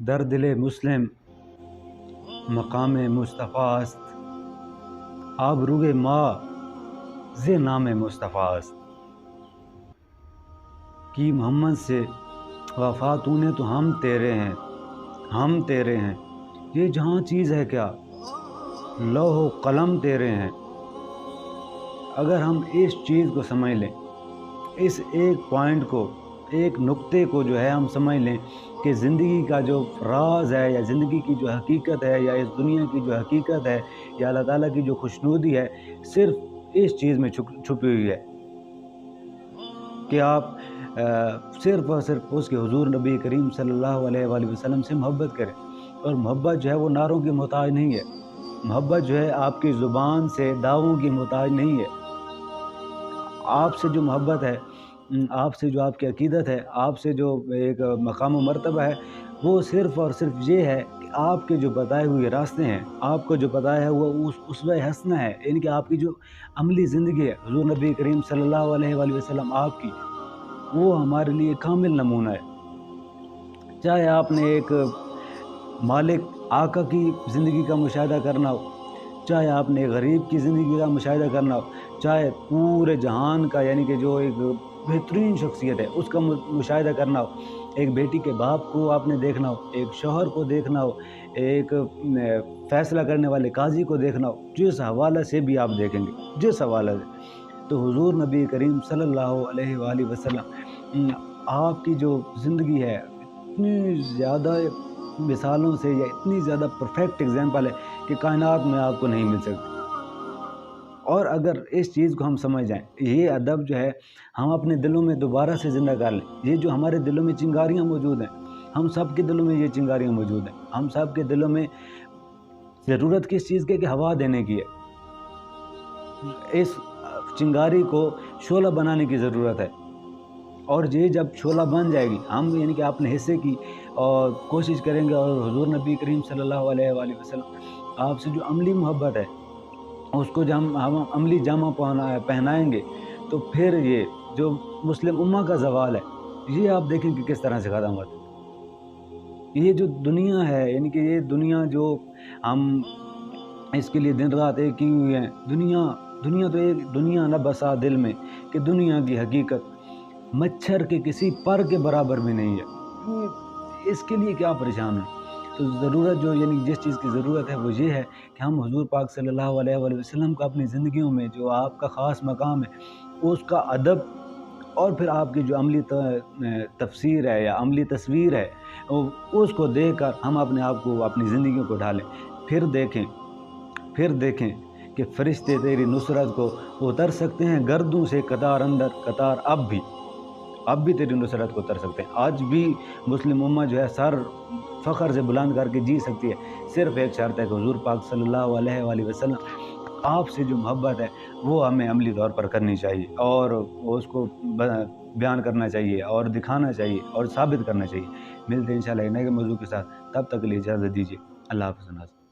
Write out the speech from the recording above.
در دل مسلم مقام مصطفیٰ است، آبروئے ما ز نام مصطفیٰ است۔ کی محمد سے وفا تو نے تو ہم تیرے ہیں، ہم تیرے ہیں، یہ جہاں چیز ہے کیا لوح و قلم تیرے ہیں۔ اگر ہم اس چیز کو سمجھ لیں، اس ایک پوائنٹ کو، ایک نقطے کو جو ہے ہم سمجھ لیں کہ زندگی کا جو راز ہے یا زندگی کی جو حقیقت ہے یا اس دنیا کی جو حقیقت ہے یا اللہ تعالیٰ کی جو خوشنودی ہے، صرف اس چیز میں چھپی ہوئی ہے کہ آپ صرف اور صرف اس کے حضور نبی کریم صلی اللہ علیہ وآلہ وسلم سے محبت کریں۔ اور محبت جو ہے وہ نعروں کی محتاج نہیں ہے، محبت جو ہے آپ کی زبان سے دعووں کی محتاج نہیں ہے۔ آپ سے جو محبت ہے، آپ سے جو آپ کی عقیدت ہے، آپ سے جو ایک مقام و مرتبہ ہے، وہ صرف اور صرف یہ ہے کہ آپ کے جو بتائے ہوئے راستے ہیں، آپ کو جو بتایا ہے وہ اسوہ حسنہ ہے، یعنی کہ آپ کی جو عملی زندگی ہے حضور نبی کریم صلی اللہ علیہ وآلہ وسلم آپ کی، وہ ہمارے لیے کامل نمونہ ہے۔ چاہے آپ نے ایک مالک آقا کی زندگی کا مشاہدہ کرنا ہو، چاہے آپ نے غریب کی زندگی کا مشاہدہ کرنا ہو، چاہے پورے جہان کا یعنی کہ جو ایک بہترین شخصیت ہے اس کا مشاہدہ کرنا ہو، ایک بیٹی کے باپ کو آپ نے دیکھنا ہو، ایک شوہر کو دیکھنا ہو، ایک فیصلہ کرنے والے قاضی کو دیکھنا ہو، جس حوالہ سے بھی آپ دیکھیں گے، جس حوالہ سے، تو حضور نبی کریم صلی اللہ علیہ وآلہ وسلم آپ کی جو زندگی ہے اتنی زیادہ مثالوں سے یا اتنی زیادہ پرفیکٹ اگزامپل ہے کہ کائنات میں آپ کو نہیں مل سکتی۔ اور اگر اس چیز کو ہم سمجھ جائیں، یہ ادب جو ہے ہم اپنے دلوں میں دوبارہ سے زندہ کر لیں، یہ جو ہمارے دلوں میں چنگاریاں موجود ہیں، ہم سب کے دلوں میں یہ چنگاریاں موجود ہیں، ہم سب کے دلوں میں ضرورت کس چیز کے کہ ہوا دینے کی ہے، اس چنگاری کو شعلہ بنانے کی ضرورت ہے۔ اور یہ جب شعلہ بن جائے گی، ہم یعنی کہ اپنے حصے کی اور کوشش کریں گے، اور حضور نبی کریم صلی اللہ علیہ وآلہ وسلم آپ سے جو عملی محبت ہے اس کو جب ہم عملی جامہ پہنائیں گے، تو پھر یہ جو مسلم امہ کا زوال ہے یہ آپ دیکھیں کہ کس طرح سے ختم ہوتا ہے۔ یہ جو دنیا ہے یعنی کہ یہ دنیا جو ہم اس کے لیے دن رات ایک کی ہوئی ہیں، دنیا تو ایک دنیا نہ بسا دل میں کہ دنیا کی حقیقت مچھر کے کسی پر کے برابر بھی نہیں ہے، اس کے لیے کیا پریشان ہیں۔ تو ضرورت جو یعنی جس چیز کی ضرورت ہے وہ یہ ہے کہ ہم حضور پاک صلی اللہ علیہ وآلہ وسلم کو اپنی زندگیوں میں جو آپ کا خاص مقام ہے اس کا ادب اور پھر آپ کی جو عملی تفسیر ہے یا عملی تصویر ہے اس کو دیکھ کر ہم اپنے آپ کو اپنی زندگیوں کو ڈھالیں۔ پھر دیکھیں کہ فرشتے تیری نصرت کو اتر سکتے ہیں گردوں سے قطار اندر قطار، اب بھی تیری نصرت کو اتر سکتے ہیں۔ آج بھی مسلم امہ جو ہے سر فخر سے بلند کر کے جی سکتی ہے، صرف ایک شرط ہے کہ حضور پاک صلی اللہ علیہ وآلہ وسلم آپ سے جو محبت ہے وہ ہمیں عملی طور پر کرنی چاہیے اور اس کو بیان کرنا چاہیے اور دکھانا چاہیے اور ثابت کرنا چاہیے۔ ملتے ہیں انشاءاللہ نئے موضوع کے ساتھ، تب تک کے لیے اجازت دیجیے۔ اللہ حافظ۔